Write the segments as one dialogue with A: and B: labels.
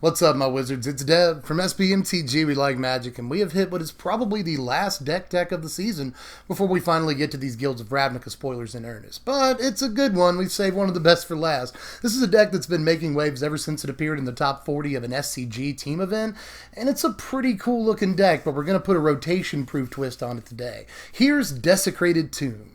A: What's up, my wizards? It's Dev from Mtg. We like magic, and we have hit what is probably the last deck tech of the season before we finally get to these Guilds of Ravnica spoilers in earnest. But it's a good one. We've saved one of the best for last. This is a deck that's been making waves ever since it appeared in the top 40 of an SCG team event, and it's a pretty cool looking deck, but we're going to put a rotation-proof twist on it today. Here's Desecrated Tomb.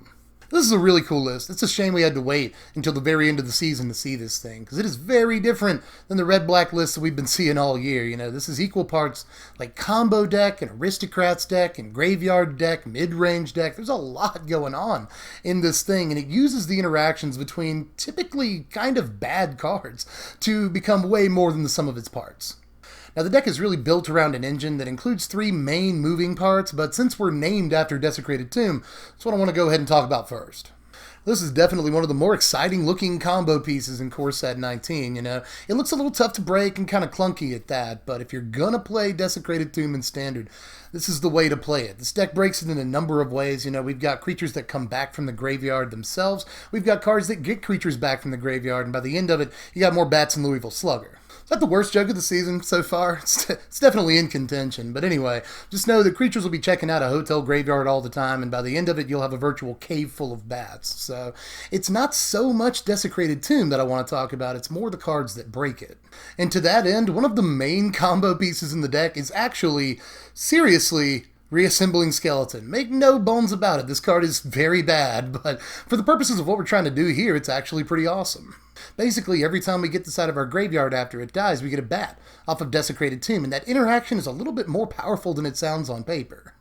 A: This is a really cool list. It's a shame we had to wait until the very end of the season to see this thing, because it is very different than the red-black lists that we've been seeing all year. You know, this is equal parts like combo deck and aristocrats deck and graveyard deck, mid-range deck. There's a lot going on in this thing, and it uses the interactions between typically kind of bad cards to become way more than the sum of its parts. Now, the deck is really built around an engine that includes three main moving parts, but since we're named after Desecrated Tomb, that's what I want to go ahead and talk about first. This is definitely one of the more exciting looking combo pieces in Core Set 19, you know. It looks a little tough to break and kind of clunky at that, but if you're gonna play Desecrated Tomb in Standard, this is the way to play it. This deck breaks it in a number of ways. You know, we've got creatures that come back from the graveyard themselves. We've got cards that get creatures back from the graveyard, and by the end of it, you got more bats than Louisville Slugger. Is that the worst joke of the season so far? It's definitely in contention. But anyway, just know that creatures will be checking out a hotel graveyard all the time, and by the end of it, you'll have a virtual cave full of bats. So it's not so much Desecrated Tomb that I want to talk about. It's more the cards that break it. And to that end, one of the main combo pieces in the deck is actually, seriously, Reassembling Skeleton. Make no bones about it, this card is very bad, but for the purposes of what we're trying to do here, it's actually pretty awesome. Basically, every time we get this out of our graveyard after it dies, we get a bat off of Desecrated Tomb, and that interaction is a little bit more powerful than it sounds on paper.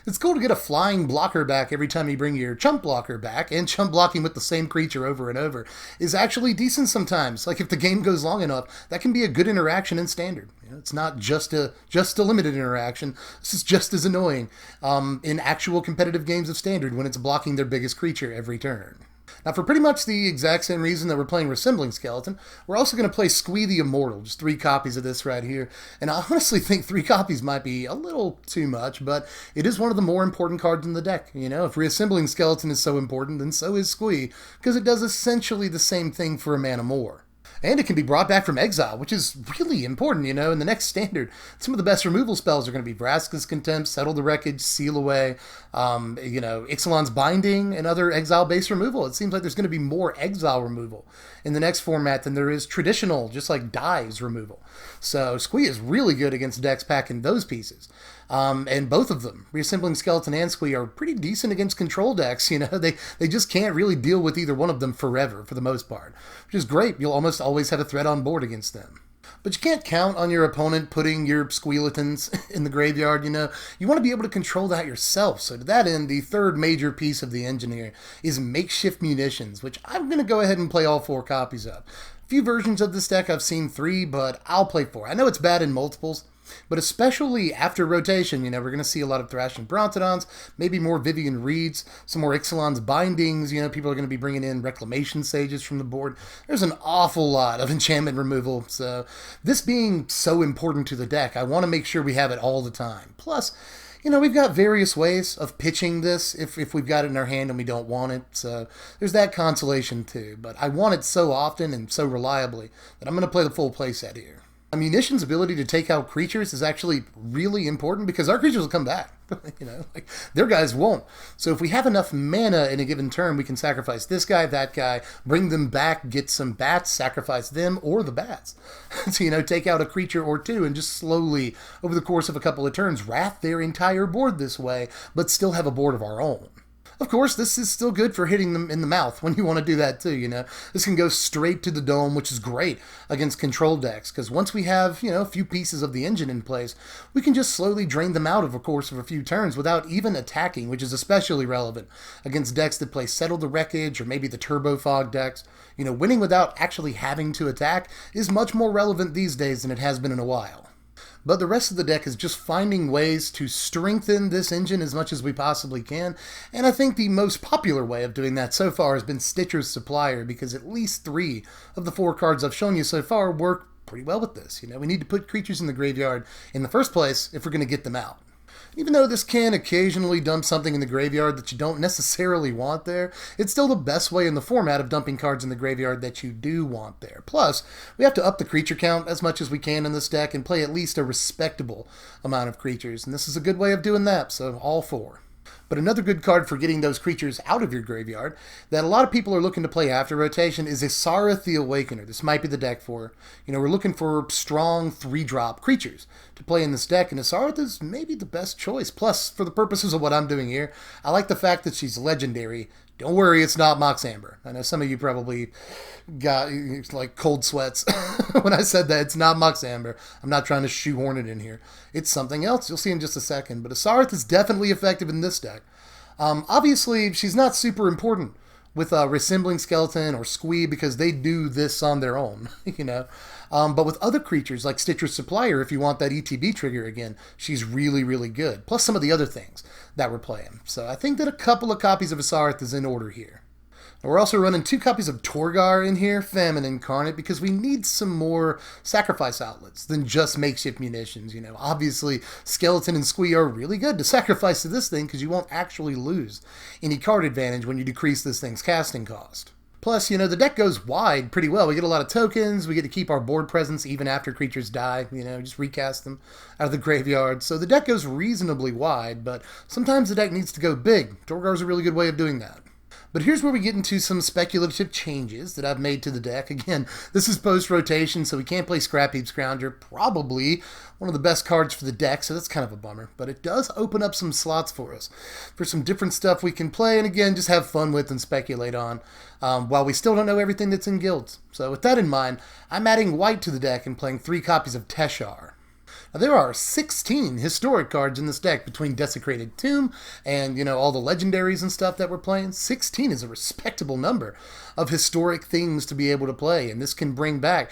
A: It's cool to get a flying blocker back every time you bring your chump blocker back, and chump blocking with the same creature over and over is actually decent sometimes. Like, if the game goes long enough, that can be a good interaction in Standard. You know, it's not just a limited interaction. This is just as annoying in actual competitive games of Standard when it's blocking their biggest creature every turn. Now, for pretty much the exact same reason that we're playing Reassembling Skeleton, we're also going to play Squee the Immortal, just 3 copies of this right here. And I honestly think 3 copies might be a little too much, but it is one of the more important cards in the deck. You know, if Reassembling Skeleton is so important, then so is Squee, because it does essentially the same thing for a mana more. And it can be brought back from exile, which is really important, you know. In the next Standard, some of the best removal spells are going to be Brassicas Contempt, Settle the Wreckage, Seal Away, you know, Ixalan's Binding, and other exile-based removal. It seems like there's going to be more exile removal in the next format than there is traditional, just like dies removal. So Squee is really good against decks packing those pieces. And both of them, Reassembling Skeleton and Squee, are pretty decent against control decks. You know, they just can't really deal with either one of them forever, for the most part, which is great. You'll almost always have a threat on board against them. But you can't count on your opponent putting your Squeeletons in the graveyard, you know. You want to be able to control that yourself. So to that end, the third major piece of the engine here is Makeshift Munitions, which I'm going to go ahead and play all 4 copies of. A few versions of this deck, I've seen 3, but I'll play 4. I know it's bad in multiples, but especially after rotation, you know, we're going to see a lot of Thrashing Brontodons, maybe more Vivian Reeds, some more Ixalan's Bindings, you know, people are going to be bringing in Reclamation Sages from the board. There's an awful lot of enchantment removal, so this being so important to the deck, I want to make sure we have it all the time. Plus, you know, we've got various ways of pitching this if we've got it in our hand and we don't want it, so there's that consolation too, but I want it so often and so reliably that I'm going to play the full playset here. A munitions ability to take out creatures is actually really important because our creatures will come back. You know, like, their guys won't. So if we have enough mana in a given turn, we can sacrifice this guy, that guy, bring them back, get some bats, sacrifice them or the bats. So, you know, take out a creature or 2 and just slowly, over the course of a couple of turns, wrath their entire board this way, but still have a board of our own. Of course, this is still good for hitting them in the mouth when you want to do that too, you know. This can go straight to the dome, which is great against control decks, because once we have, you know, a few pieces of the engine in place, we can just slowly drain them out over the course of a few turns without even attacking, which is especially relevant against decks that play Settle the Wreckage or maybe the Turbo Fog decks. You know, winning without actually having to attack is much more relevant these days than it has been in a while. But the rest of the deck is just finding ways to strengthen this engine as much as we possibly can, and I think the most popular way of doing that so far has been Stitcher's Supplier, because at least 3 of the 4 cards I've shown you so far work pretty well with this. You know, we need to put creatures in the graveyard in the first place if we're going to get them out. Even though this can occasionally dump something in the graveyard that you don't necessarily want there, it's still the best way in the format of dumping cards in the graveyard that you do want there. Plus, we have to up the creature count as much as we can in this deck and play at least a respectable amount of creatures, and this is a good way of doing that, so all four. But another good card for getting those creatures out of your graveyard that a lot of people are looking to play after rotation is Isara the Awakener. This might be the deck for. We're looking for strong 3-drop creatures to play in this deck, and Isara is maybe the best choice. Plus, for the purposes of what I'm doing here, I like the fact that she's legendary. Don't worry, it's not Mox Amber. I know some of you probably got like cold sweats when I said that. It's not Mox Amber. I'm not trying to shoehorn it in here. It's something else. You'll see in just a second. But Asarath is definitely effective in this deck. Obviously, she's not super important with Resembling Skeleton or Squee because they do this on their own, But with other creatures like Stitcher's Supplier, if you want that ETB trigger again, she's really, really good. Plus some of the other things that we're playing. So I think that a couple of copies of Asarath is in order here. Now we're also running 2 copies of Torgar in here, Famine Incarnate, because we need some more sacrifice outlets than just Makeshift Munitions. Obviously, Skeleton and Squee are really good to sacrifice to this thing because you won't actually lose any card advantage when you decrease this thing's casting cost. Plus, the deck goes wide pretty well. We get a lot of tokens, we get to keep our board presence even after creatures die, just recast them out of the graveyard. So the deck goes reasonably wide, but sometimes the deck needs to go big. Torgar's a really good way of doing that. But here's where we get into some speculative changes that I've made to the deck. Again, this is post-rotation, so we can't play Scrap Heap Scrounger. Probably one of the best cards for the deck, so that's kind of a bummer. But it does open up some slots for us for some different stuff we can play, and again, just have fun with and speculate on, while we still don't know everything that's in guilds. So with that in mind, I'm adding white to the deck and playing 3 copies of Teshar. Now, there are 16 historic cards in this deck between Desecrated Tomb and, all the legendaries and stuff that we're playing. 16 is a respectable number of historic things to be able to play, and this can bring back,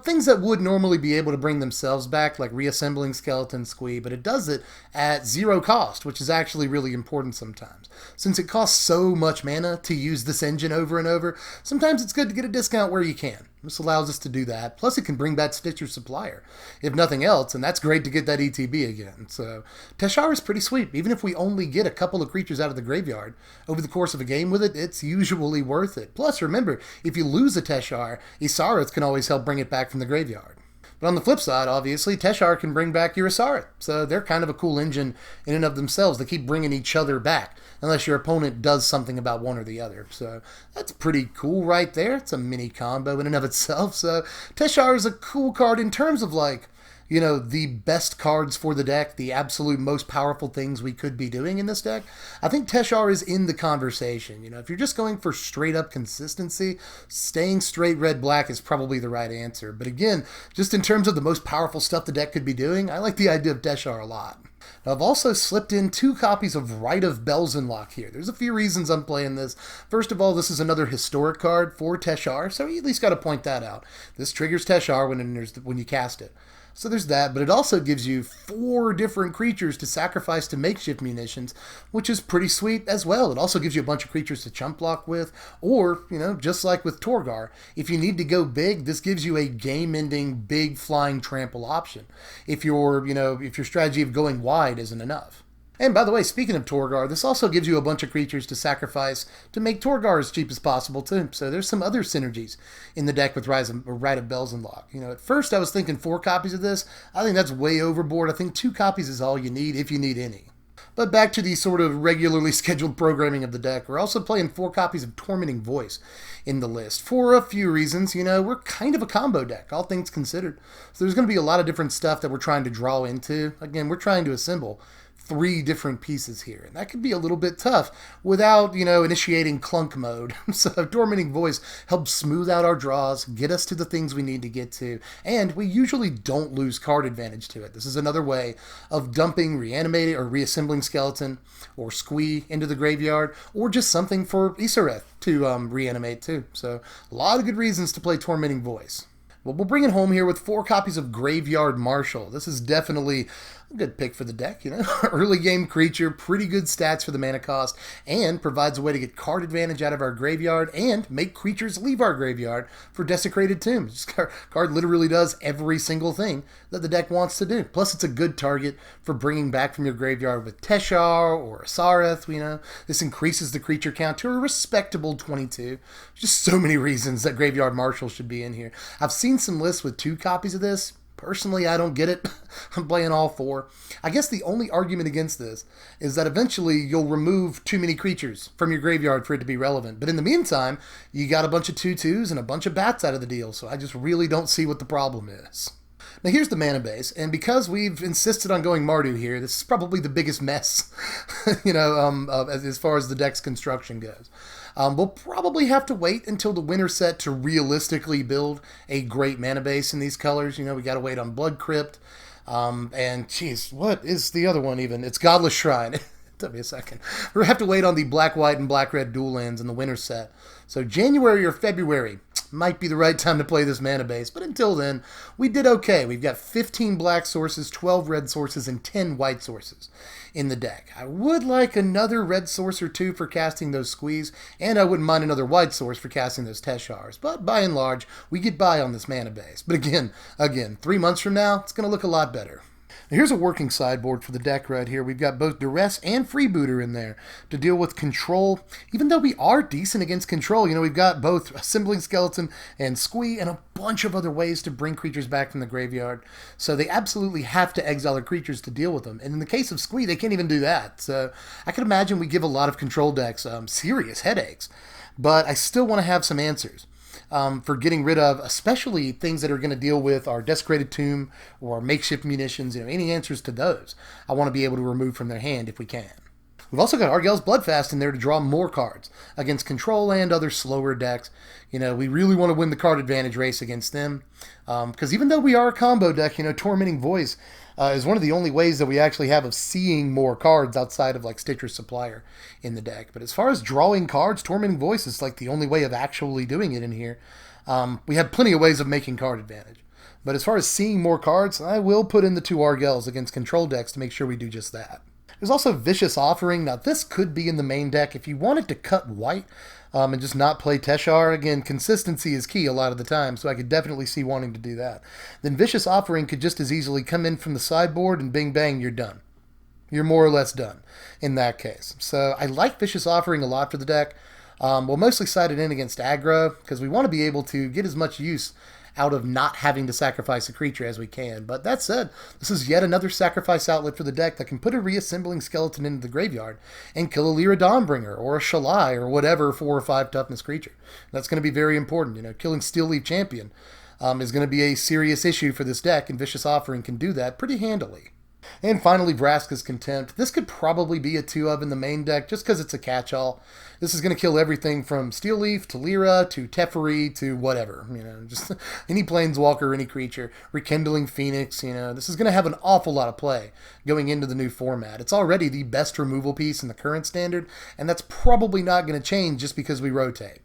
A: things that would normally be able to bring themselves back, like Reassembling Skeleton Squee, but it does it at 0 cost, which is actually really important sometimes. Since it costs so much mana to use this engine over and over, sometimes it's good to get a discount where you can. This allows us to do that. Plus, it can bring back Stitcher's Supplier, if nothing else, and that's great to get that ETB again. So, Teshar is pretty sweet. Even if we only get a couple of creatures out of the graveyard over the course of a game with it, it's usually worth it. Plus, remember, if you lose a Teshar, Isarath can always help bring it back from the graveyard. But on the flip side, obviously, Teshar can bring back your Isarath. So they're kind of a cool engine in and of themselves. They keep bringing each other back, unless your opponent does something about one or the other. So that's pretty cool right there. It's a mini combo in and of itself. So Teshar is a cool card in terms of the best cards for the deck, the absolute most powerful things we could be doing in this deck. I think Teshar is in the conversation. If you're just going for straight up consistency, staying straight red-black is probably the right answer. But again, just in terms of the most powerful stuff the deck could be doing, I like the idea of Teshar a lot. Now, I've also slipped in 2 copies of Rite of Belzenlock here. There's a few reasons I'm playing this. First of all, this is another historic card for Teshar, so you at least got to point that out. This triggers Teshar when you cast it. So there's that, but it also gives you 4 different creatures to sacrifice to Makeshift Munitions, which is pretty sweet as well. It also gives you a bunch of creatures to chump block with, or, just like with Torgar, if you need to go big, this gives you a game-ending, big flying trample option, if your strategy of going wide isn't enough. And by the way, speaking of Torgar, this also gives you a bunch of creatures to sacrifice to make Torgar as cheap as possible too. So there's some other synergies in the deck with Rite of Belzenlock. At first I was thinking 4 copies of this. I think that's way overboard. I think 2 copies is all you need, if you need any. But back to the sort of regularly scheduled programming of the deck. We're also playing 4 copies of Tormenting Voice in the list for a few reasons. We're kind of a combo deck, all things considered. So there's going to be a lot of different stuff that we're trying to draw into. Again, we're trying to assemble 3 different pieces here, and that could be a little bit tough without, initiating clunk mode. So Tormenting Voice helps smooth out our draws, get us to the things we need to get to, and we usually don't lose card advantage to it. This is another way of dumping Reanimated or Reassembling Skeleton or Squee into the graveyard, or just something for Isarath to reanimate too. So a lot of good reasons to play Tormenting Voice. Well, we'll bring it home here with 4 copies of Graveyard Marshal. This is definitely a good pick for the deck, Early game creature, pretty good stats for the mana cost, and provides a way to get card advantage out of our graveyard and make creatures leave our graveyard for Desecrated Tomb. This card literally does every single thing that the deck wants to do. Plus, it's a good target for bringing back from your graveyard with Teshar or Asareth, This increases the creature count to a respectable 22. Just so many reasons that Graveyard Marshal should be in here. I've seen some lists with 2 copies of this. Personally, I don't get it. I'm playing all 4. I guess the only argument against this is that eventually you'll remove too many creatures from your graveyard for it to be relevant. But in the meantime, you got a bunch of 2/2s and a bunch of bats out of the deal, so I just really don't see what the problem is. Now here's the mana base, and because we've insisted on going Mardu here, this is probably the biggest mess, as far as the deck's construction goes. We'll probably have to wait until the winter set to realistically build a great mana base in these colors. We got to wait on Blood Crypt, and geez, what is the other one even? It's Godless Shrine. Took me a second. We'll have to wait on the black-white and black-red dual lands in the winter set. So January or February might be the right time to play this mana base, but until then, we did okay. We've got 15 black sources, 12 red sources, and 10 white sources in the deck. I would like another red source or 2 for casting those Squeeze, and I wouldn't mind another white source for casting those Teshars, but by and large, we get by on this mana base. But again, 3 months from now, it's going to look a lot better. Now here's a working sideboard for the deck right here. We've got both Duress and Freebooter in there to deal with control. Even though we are decent against control, we've got both Assembling Skeleton and Squee and a bunch of other ways to bring creatures back from the graveyard. So they absolutely have to exile their creatures to deal with them. And in the case of Squee, they can't even do that. So I can imagine we give a lot of control decks serious headaches. But I still want to have some answers. For getting rid of, especially things that are going to deal with our Desecrated Tomb or our Makeshift Munitions, any answers to those, I want to be able to remove from their hand if we can. We've also got Argyle's Bloodfast in there to draw more cards against control and other slower decks. We really want to win the card advantage race against them. Because even though we are a combo deck, Tormenting Voice is one of the only ways that we actually have of seeing more cards outside of like Stitcher's Supplier in the deck. But as far as drawing cards, Tormenting Voice is like the only way of actually doing it in here. We have plenty of ways of making card advantage. But as far as seeing more cards, I will put in the 2 Argyles against control decks to make sure we do just that. There's also Vicious Offering. Now, this could be in the main deck. If you wanted to cut white and just not play Teshar, again, consistency is key a lot of the time, so I could definitely see wanting to do that. Then Vicious Offering could just as easily come in from the sideboard and bing bang, you're done. You're more or less done in that case. So I like Vicious Offering a lot for the deck. We'll mostly side it in against aggro because we want to be able to get as much use out of not having to sacrifice a creature as we can. But that said, this is yet another sacrifice outlet for the deck that can put a reassembling skeleton into the graveyard and kill a Lyra Dawnbringer or a Shalai or whatever 4 or 5 toughness creature. That's going to be very important. Killing Steelleaf Champion is going to be a serious issue for this deck, and Vicious Offering can do that pretty handily. And finally, Brassicas Contempt. This could probably be a 2 of in the main deck just because it's a catch-all. This is going to kill everything from Steelleaf to Lyra to Teferi to whatever. Just any planeswalker, any creature. Rekindling Phoenix. This is going to have an awful lot of play going into the new format. It's already the best removal piece in the current standard, and that's probably not going to change just because we rotate.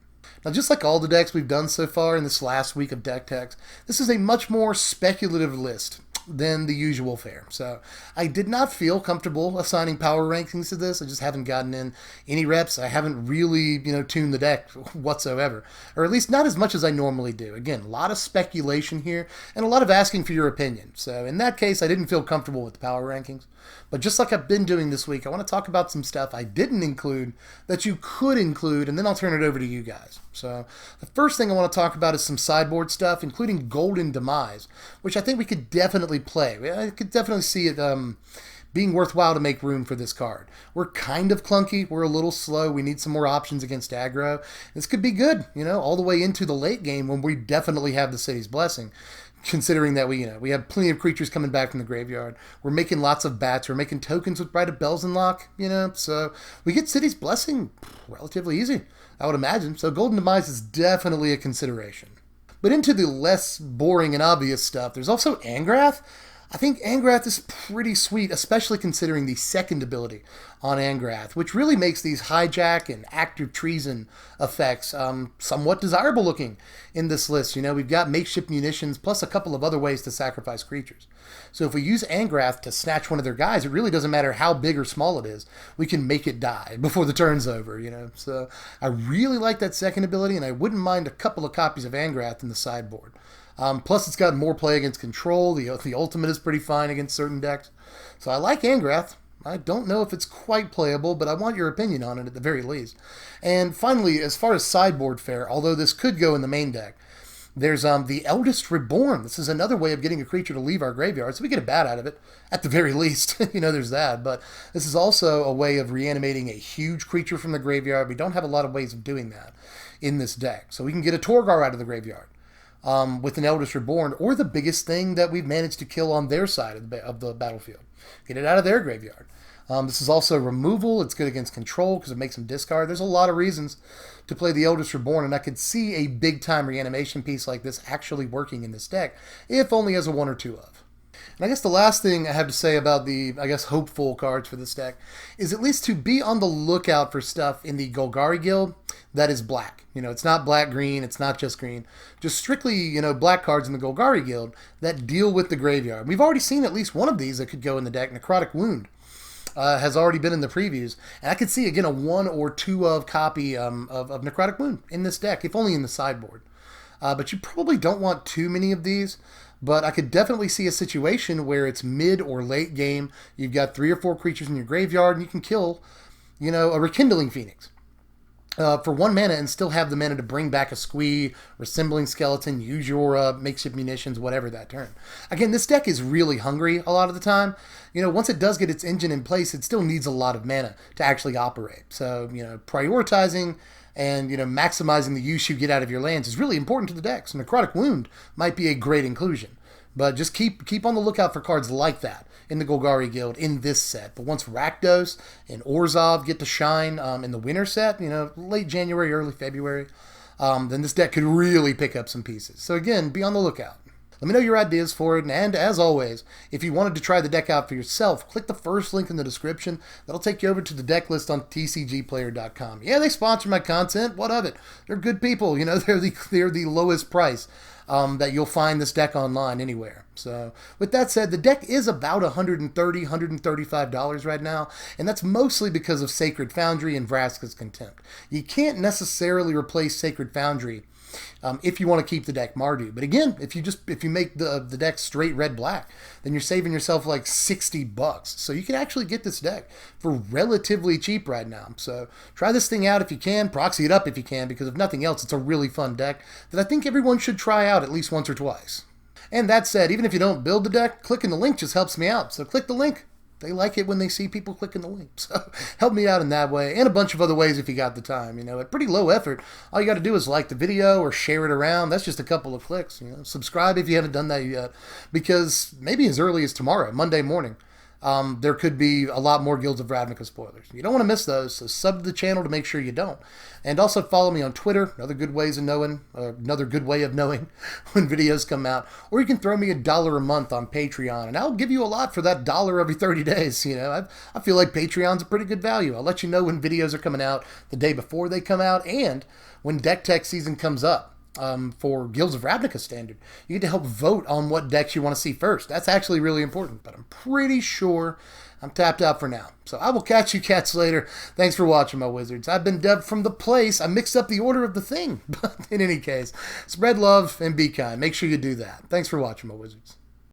A: Now, just like all the decks we've done so far in this last week of Deck Techs, this is a much more speculative list than the usual fare. So I did not feel comfortable assigning power rankings to this. I just haven't gotten in any reps. I haven't really, tuned the deck whatsoever, or at least not as much as I normally do. Again, a lot of speculation here and a lot of asking for your opinion. So in that case, I didn't feel comfortable with the power rankings. But just like I've been doing this week, I want to talk about some stuff I didn't include that you could include, and then I'll turn it over to you guys. So the first thing I want to talk about is some sideboard stuff, including Golden Demise, which I think we could definitely play. I could definitely see it being worthwhile to make room for this card. We're kind of clunky. We're a little slow. We need some more options against aggro. This could be good, all the way into the late game when we definitely have the City's Blessing. Considering that we have plenty of creatures coming back from the graveyard. We're making lots of bats. We're making tokens with Bright of Belzenlock, so we get City's Blessing relatively easy, I would imagine. So Golden Demise is definitely a consideration. But into the less boring and obvious stuff, there's also Angrath. I think Angrath is pretty sweet, especially considering the second ability on Angrath, which really makes these hijack and active treason effects somewhat desirable looking in this list. You know, we've got Makeshift Munitions plus a couple of other ways to sacrifice creatures. So if we use Angrath to snatch one of their guys, it really doesn't matter how big or small it is. We can make it die before the turn's over, you know. So I really like that second ability, and I wouldn't mind a couple of copies of Angrath in the sideboard. Plus, it's got more play against control. The ultimate is pretty fine against certain decks. So I like Angrath. I don't know if it's quite playable, but I want your opinion on it at the very least. And finally, as far as sideboard fare, although this could go in the main deck, there's the Eldest Reborn. This is another way of getting a creature to leave our graveyard, so we get a bat out of it, at the very least. You know, there's that. But this is also a way of reanimating a huge creature from the graveyard. We don't have a lot of ways of doing that in this deck. So we can get a Torgar out of the graveyard with an Eldest Reborn, or the biggest thing that we've managed to kill on their side of the battlefield. Get it out of their graveyard. This is also removal. It's good against control because it makes them discard. There's a lot of reasons to play the Eldest Reborn, and I could see a big-time reanimation piece like this actually working in this deck, if only as a 1 or 2 of. And I guess the last thing I have to say about the, hopeful cards for this deck is at least to be on the lookout for stuff in the Golgari Guild that is black. You know, it's not black-green, it's not just green. Just strictly, you know, black cards in the Golgari Guild that deal with the graveyard. We've already seen at least one of these that could go in the deck, Necrotic Wound. Has already been in the previews, and I could see again a 1 or 2 of copy of Necrotic Wound in this deck, if only in the sideboard. But you probably don't want too many of these, but I could definitely see a situation where it's mid or late game, you've got 3 or 4 creatures in your graveyard, and you can kill, you know, a Rekindling Phoenix for 1 mana and still have the mana to bring back a Squee, Resembling Skeleton, use your Makeshift Munitions, whatever that turn. Again, this deck is really hungry a lot of the time. You know, once it does get its engine in place, it still needs a lot of mana to actually operate. So, you know, prioritizing and, you know, maximizing the use you get out of your lands is really important to the deck. So Necrotic Wound might be a great inclusion. But just keep on the lookout for cards like that in the Golgari Guild in this set. But once Rakdos and Orzhov get to shine in the winter set, you know, late January, early February, then this deck could really pick up some pieces. So again, be on the lookout. Let me know your ideas for it, and as always, if you wanted to try the deck out for yourself, click the first link in the description. That'll take you over to the deck list on tcgplayer.com. Yeah, they sponsor my content. What of it? They're good people. You know, they're the lowest price that you'll find this deck online anywhere. So with that said, the deck is about $130, $135 right now, and that's mostly because of Sacred Foundry and Brassicas Contempt. You can't necessarily replace Sacred Foundry if you want to keep the deck Mardu. But again, if you make the deck straight red-black, then you're saving yourself like $60. So you can actually get this deck for relatively cheap right now. So try this thing out if you can, proxy it up if you can, because if nothing else, it's a really fun deck that I think everyone should try out at least once or twice. And that said, even if you don't build the deck, clicking the link just helps me out. So click the link. They like it when they see people clicking the link. So help me out in that way, and a bunch of other ways if you got the time. You know, at pretty low effort, all you got to do is like the video or share it around. That's just a couple of clicks. You know, subscribe if you haven't done that yet, because maybe as early as tomorrow, Monday morning, there could be a lot more Guilds of Ravnica spoilers. You don't want to miss those, so sub to the channel to make sure you don't. And also follow me on Twitter, another good way of knowing when videos come out. Or you can throw me $1 a month on Patreon, and I'll give you a lot for that $1 every 30 days. You know, I feel like Patreon's a pretty good value. I'll let you know when videos are coming out the day before they come out, and when Deck Tech season comes up. For Guilds of Ravnica Standard, you get to help vote on what decks you want to see first. That's actually really important, but I'm pretty sure I'm tapped out for now. So I will catch you cats later. Thanks for watching, my wizards. I've been Deb from The Place. I mixed up the order of the thing, but in any case, spread love and be kind. Make sure you do that. Thanks for watching, my wizards.